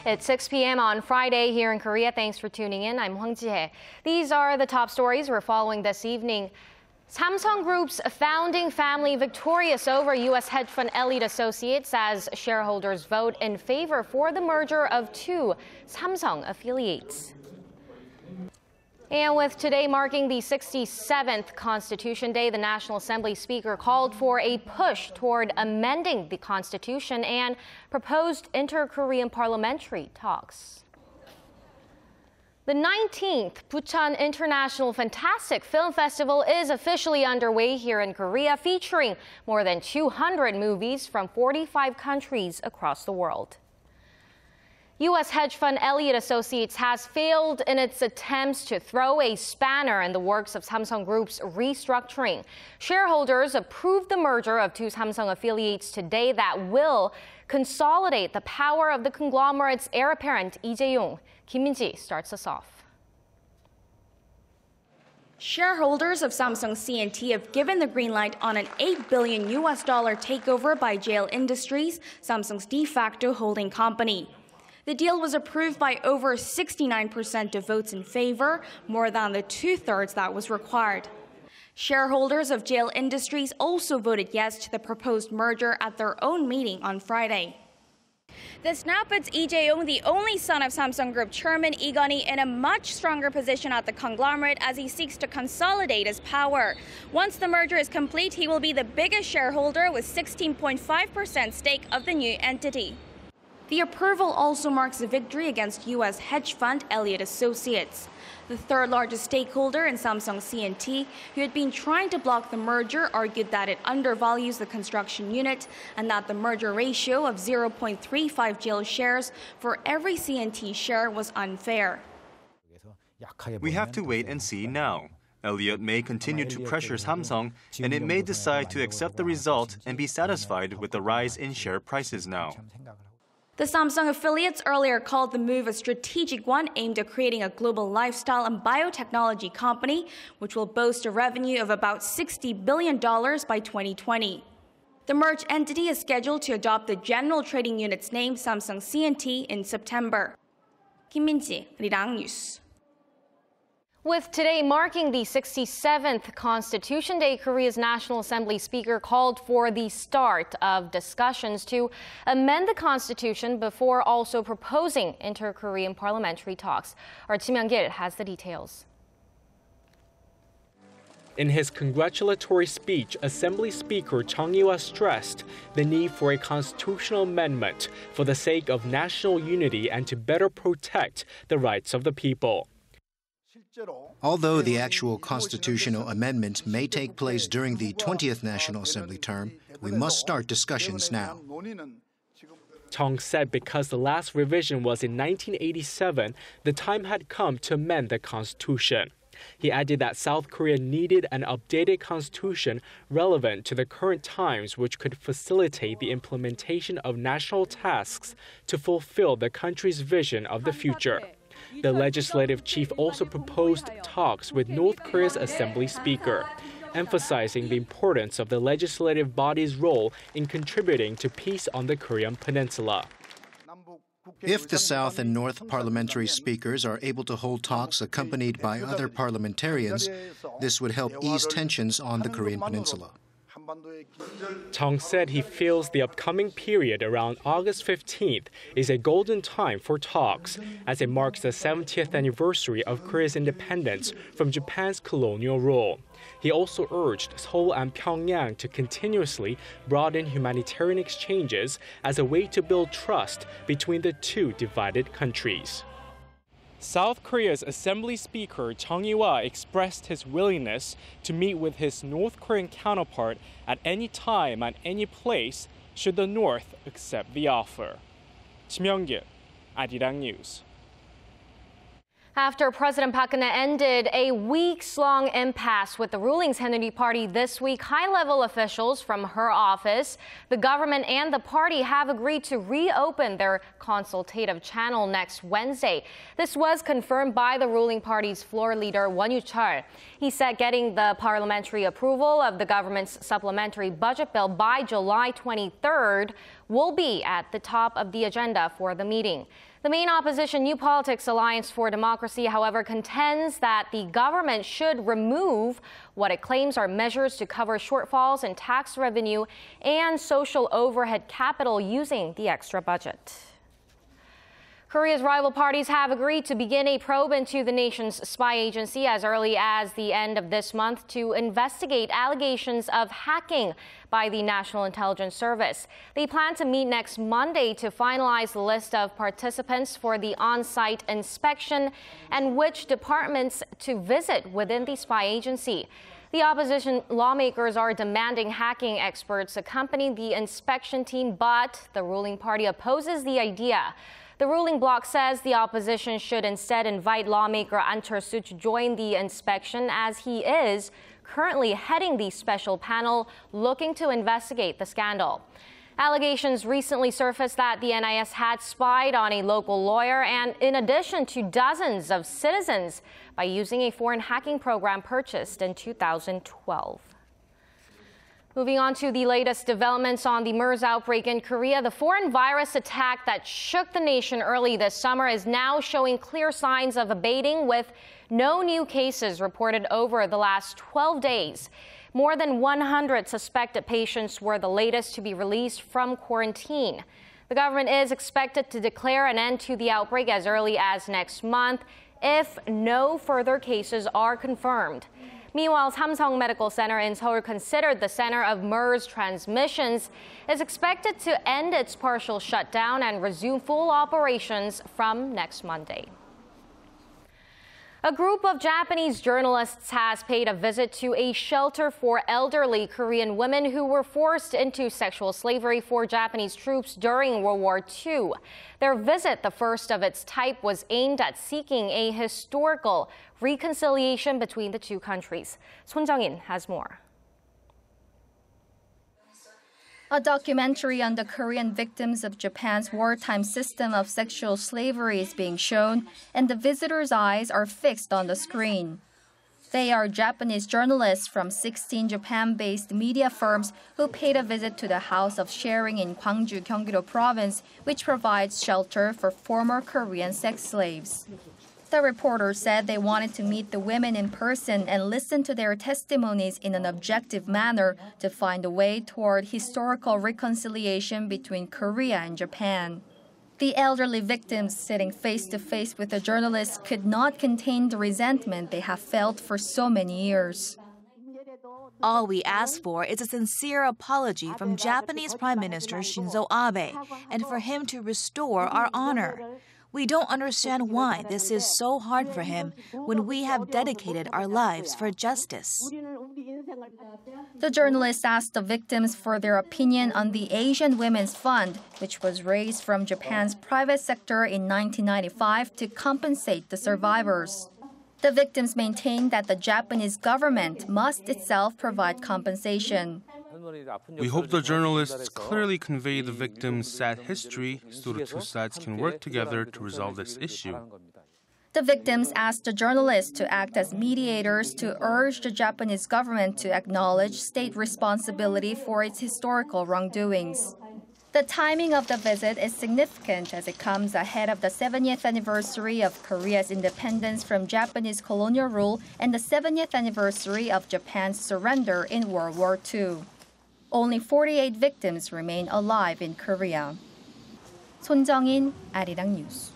It's 6 p.m. on Friday here in Korea. Thanks for tuning in. I'm Hwang Ji-hye. These are the top stories we're following this evening. Samsung Group's founding family victorious over U.S. hedge fund Elliott Associates as shareholders vote in favor for the merger of two Samsung affiliates. And with today marking the 67th Constitution Day, the National Assembly Speaker called for a push toward amending the Constitution and proposed inter-Korean parliamentary talks. The 19th Busan International Fantastic Film Festival is officially underway here in Korea, featuring more than 200 movies from 45 countries across the world. U.S. hedge fund Elliott Associates has failed in its attempts to throw a spanner in the works of Samsung Group's restructuring. Shareholders approved the merger of two Samsung affiliates today that will consolidate the power of the conglomerate's heir apparent, Lee Jay-yong. Kim Min-ji starts us off. Shareholders of Samsung C&T have given the green light on an $8 billion takeover by Cheil Industries, Samsung's de facto holding company. The deal was approved by over 69% of votes in favor, more than the two-thirds that was required. Shareholders of Cheil Industries also voted yes to the proposed merger at their own meeting on Friday. This now puts Lee Jay-yong, the only son of Samsung Group chairman Lee Kun-hee, in a much stronger position at the conglomerate as he seeks to consolidate his power. Once the merger is complete, he will be the biggest shareholder with 16.5% stake of the new entity. The approval also marks a victory against U.S. hedge fund Elliott Associates. The third largest stakeholder in Samsung C&T, who had been trying to block the merger, argued that it undervalues the construction unit and that the merger ratio of 0.35 Cheil shares for every C&T share was unfair. We have to wait and see now. Elliott may continue to pressure Samsung, and it may decide to accept the result and be satisfied with the rise in share prices now. The Samsung affiliates earlier called the move a strategic one aimed at creating a global lifestyle and biotechnology company, which will boast a revenue of about $60 billion by 2020. The merged entity is scheduled to adopt the general trading unit's name, Samsung C&T, in September. Kim Min-ji, Arirang News. With today marking the 67th Constitution Day, Korea's National Assembly Speaker called for the start of discussions to amend the Constitution before also proposing inter-Korean parliamentary talks. Our Kim Young-gil has the details. In his congratulatory speech, Assembly Speaker Chung Lee-hwa stressed the need for a constitutional amendment for the sake of national unity and to better protect the rights of the people. Although the actual constitutional amendment may take place during the 20th National Assembly term, we must start discussions now. Chung said because the last revision was in 1987, the time had come to amend the constitution. He added that South Korea needed an updated constitution relevant to the current times, which could facilitate the implementation of national tasks to fulfill the country's vision of the future. The legislative chief also proposed talks with North Korea's Assembly Speaker, emphasizing the importance of the legislative body's role in contributing to peace on the Korean peninsula. If the South and North parliamentary speakers are able to hold talks accompanied by other parliamentarians, this would help ease tensions on the Korean peninsula. Chung said he feels the upcoming period around August 15th is a golden time for talks, as it marks the 70th anniversary of Korea's independence from Japan's colonial rule. He also urged Seoul and Pyongyang to continuously broaden humanitarian exchanges as a way to build trust between the two divided countries. South Korea's Assembly Speaker Chung Lee-hwa expressed his willingness to meet with his North Korean counterpart at any time and any place should the North accept the offer. Kim Young-gil, Arirang News. After President Park Geun-hye ended a weeks-long impasse with the ruling Saenuri Party this week, high-level officials from her office, the government and the party have agreed to reopen their consultative channel next Wednesday. This was confirmed by the ruling party's floor leader, Won Yu-cheol. He said getting the parliamentary approval of the government's supplementary budget bill by July 23rd will be at the top of the agenda for the meeting. The main opposition New Politics Alliance for Democracy, however, contends that the government should remove what it claims are measures to cover shortfalls in tax revenue and social overhead capital using the extra budget. Korea's rival parties have agreed to begin a probe into the nation's spy agency as early as the end of this month to investigate allegations of hacking by the National Intelligence Service. They plan to meet next Monday to finalize the list of participants for the on-site inspection and which departments to visit within the spy agency. The opposition lawmakers are demanding hacking experts accompany the inspection team, but the ruling party opposes the idea. The ruling bloc says the opposition should instead invite lawmaker An Chul-soo to join the inspection, as he is currently heading the special panel looking to investigate the scandal. Allegations recently surfaced that the NIS had spied on a local lawyer and in addition to dozens of citizens by using a foreign hacking program purchased in 2012. Moving on to the latest developments on the MERS outbreak in Korea, the foreign virus attack that shook the nation early this summer is now showing clear signs of abating, with no new cases reported over the last 12 days. More than 100 suspected patients were the latest to be released from quarantine. The government is expected to declare an end to the outbreak as early as next month if no further cases are confirmed. Meanwhile, Samsung Medical Center in Seoul, considered the center of MERS transmissions, is expected to end its partial shutdown and resume full operations from next Monday. A group of Japanese journalists has paid a visit to a shelter for elderly Korean women who were forced into sexual slavery for Japanese troops during World War II. Their visit, the first of its type, was aimed at seeking a historical reconciliation between the two countries. Son Jung-in has more. A documentary on the Korean victims of Japan's wartime system of sexual slavery is being shown, and the visitors' eyes are fixed on the screen. They are Japanese journalists from 16 Japan-based media firms who paid a visit to the House of Sharing in Gwangju, Gyeonggi-do Province, which provides shelter for former Korean sex slaves. The reporters said they wanted to meet the women in person and listen to their testimonies in an objective manner to find a way toward historical reconciliation between Korea and Japan. The elderly victims sitting face to face with the journalists could not contain the resentment they have felt for so many years. All we ask for is a sincere apology from Japanese Prime Minister Shinzo Abe and for him to restore our honor. We don't understand why this is so hard for him when we have dedicated our lives for justice. The journalists asked the victims for their opinion on the Asian Women's Fund, which was raised from Japan's private sector in 1995 to compensate the survivors. The victims maintained that the Japanese government must itself provide compensation. We hope the journalists clearly convey the victims' sad history so the two sides can work together to resolve this issue. The victims asked the journalists to act as mediators to urge the Japanese government to acknowledge state responsibility for its historical wrongdoings. The timing of the visit is significant as it comes ahead of the 70th anniversary of Korea's independence from Japanese colonial rule and the 70th anniversary of Japan's surrender in World War II. Only 48 victims remain alive in Korea. Son Jung-in, Arirang News.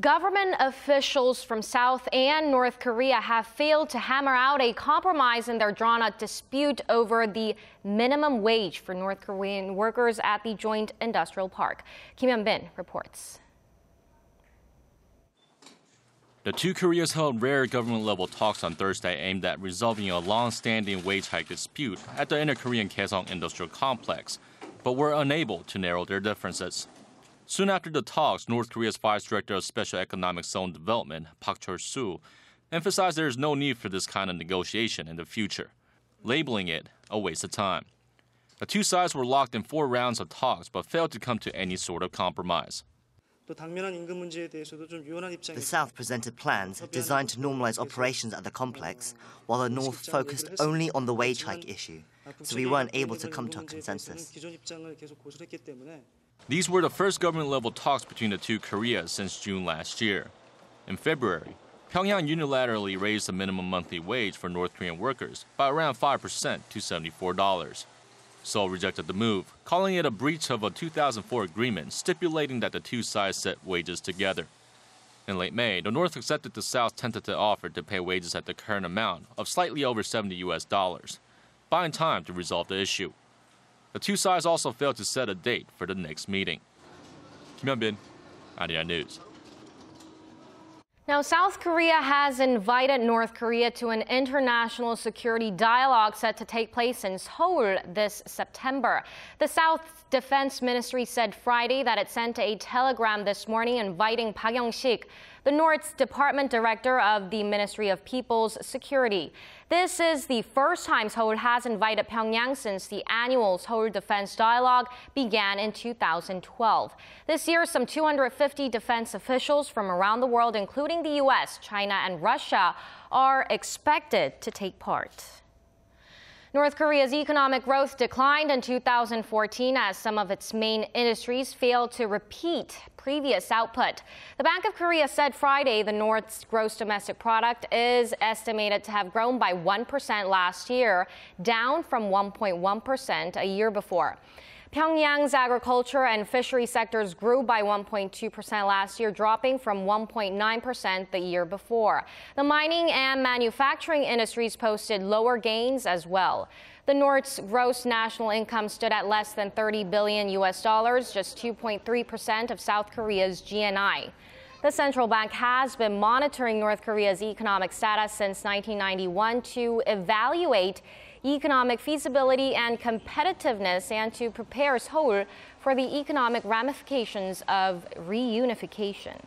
Government officials from South and North Korea have failed to hammer out a compromise in their drawn-out dispute over the minimum wage for North Korean workers at the joint industrial park. Kim Hyun-bin reports. The two Koreas held rare government-level talks on Thursday aimed at resolving a long-standing wage hike dispute at the inner-Korean Kaesong Industrial Complex, but were unable to narrow their differences. Soon after the talks, North Korea's Vice Director of Special Economic Zone Development, Park Chul-soo, emphasized there is no need for this kind of negotiation in the future, labeling it a waste of time. The two sides were locked in 4 rounds of talks but failed to come to any sort of compromise. The South presented plans designed to normalize operations at the complex, while the North focused only on the wage hike issue, so we weren't able to come to a consensus. These were the first government-level talks between the two Koreas since June last year. In February, Pyongyang unilaterally raised the minimum monthly wage for North Korean workers by around 5% to $74. Seoul rejected the move, calling it a breach of a 2004 agreement stipulating that the two sides set wages together. In late May, the North accepted the South's tentative offer to pay wages at the current amount of slightly over $70, buying time to resolve the issue. The two sides also failed to set a date for the next meeting. Kim Hyun-bin, Arirang News. Now, South Korea has invited North Korea to an international security dialogue set to take place in Seoul this September. The South Defense Ministry said Friday that it sent a telegram this morning inviting Park Young-sik, the North's Department Director of the Ministry of People's Security. This is the first time Seoul has invited Pyongyang since the annual Seoul Defense Dialogue began in 2012. This year, some 250 defense officials from around the world, including the U.S., China, and Russia, are expected to take part. North Korea's economic growth declined in 2014 as some of its main industries failed to repeat previous output. The Bank of Korea said Friday the North's gross domestic product is estimated to have grown by 1% last year, down from 1.1% a year before. Pyongyang's agriculture and fishery sectors grew by 1.2% last year, dropping from 1.9% the year before. The mining and manufacturing industries posted lower gains as well. The North's gross national income stood at less than $30 billion, just 2.3% of South Korea's GNI. The central bank has been monitoring North Korea's economic status since 1991 to evaluate economic feasibility and competitiveness and to prepare Seoul for the economic ramifications of reunification.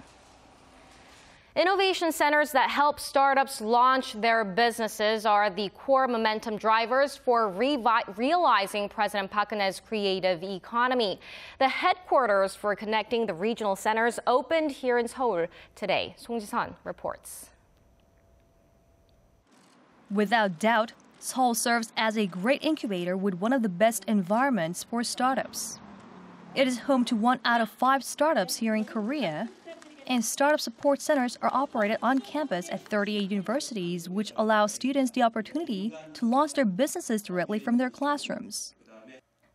Innovation centers that help startups launch their businesses are the core momentum drivers for realizing President Park Geun-hye's creative economy. The headquarters for connecting the regional centers opened here in Seoul today. Song Ji-sun reports. Without doubt, Seoul serves as a great incubator with one of the best environments for startups. It is home to 1 out of 5 startups here in Korea, and startup support centers are operated on campus at 38 universities, which allows students the opportunity to launch their businesses directly from their classrooms.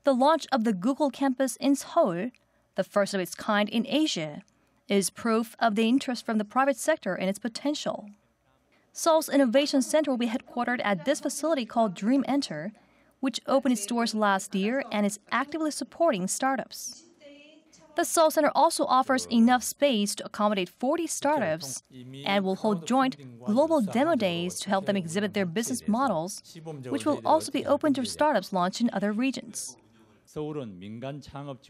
The launch of the Google campus in Seoul, the first of its kind in Asia, is proof of the interest from the private sector in its potential. Seoul's Innovation Center will be headquartered at this facility called Dream Enter, which opened its doors last year and is actively supporting startups. The Seoul Center also offers enough space to accommodate 40 startups and will hold joint global demo days to help them exhibit their business models, which will also be open to startups launched in other regions.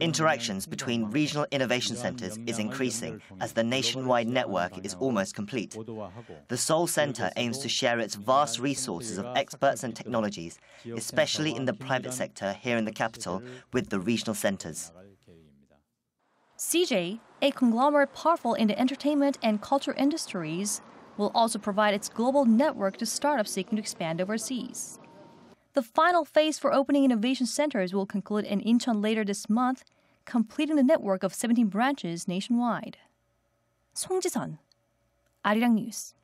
Interactions between regional innovation centers is increasing as the nationwide network is almost complete. The Seoul Center aims to share its vast resources of experts and technologies, especially in the private sector here in the capital, with the regional centers. CJ, a conglomerate powerful in the entertainment and culture industries, will also provide its global network to startups seeking to expand overseas. The final phase for opening innovation centers will conclude in Incheon later this month, completing the network of 17 branches nationwide. Song Ji-sun, Arirang News.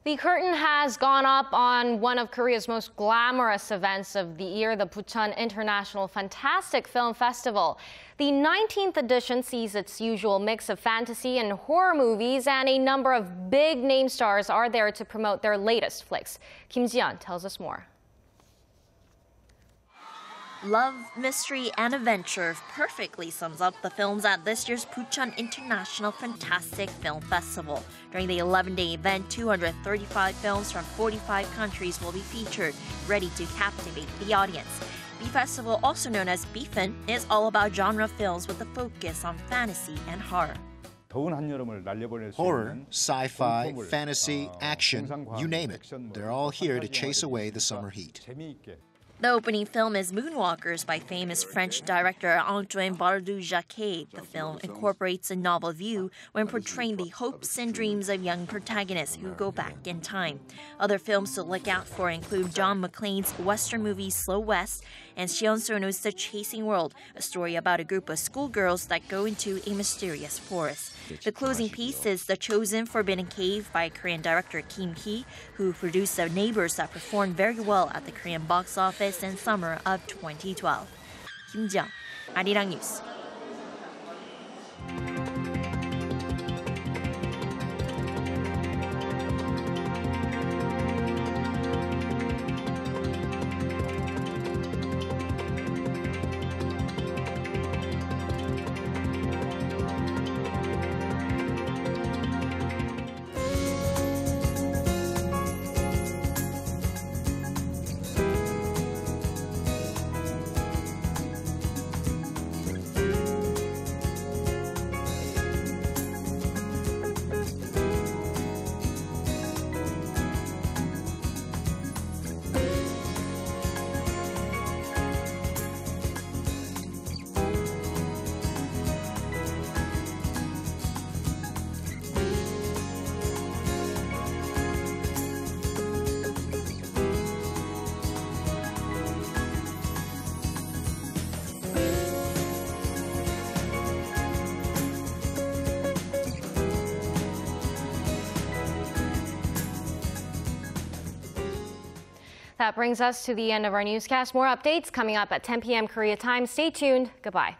The curtain has gone up on one of Korea's most glamorous events of the year, the Bucheon International Fantastic Film Festival. The 19th edition sees its usual mix of fantasy and horror movies, and a number of big-name stars are there to promote their latest flicks. Kim Ji-yeon tells us more. Love, mystery, and adventure perfectly sums up the films at this year's Bucheon International Fantastic Film Festival. During the 11-day event, 235 films from 45 countries will be featured, ready to captivate the audience. The festival, also known as BFIN, is all about genre films with a focus on fantasy and horror. Horror, sci-fi, fantasy, action, you name it. They're all here to chase away the summer heat. The opening film is Moonwalkers by famous French director Antoine Bardu-Jacquet. The film incorporates a novel view when portraying the hopes and dreams of young protagonists who go back in time. Other films to look out for include John McClane's Western movie Slow West and Sion Sono's The Chasing World, a story about a group of schoolgirls that go into a mysterious forest. The closing piece is The Chosen Forbidden Cave by Korean director Kun-hee, who produced The Neighbors that performed very well at the Korean box office in summer of 2012. Kim Ji-young, Arirang News. That brings us to the end of our newscast. More updates coming up at 10 p.m. Korea time. Stay tuned. Goodbye.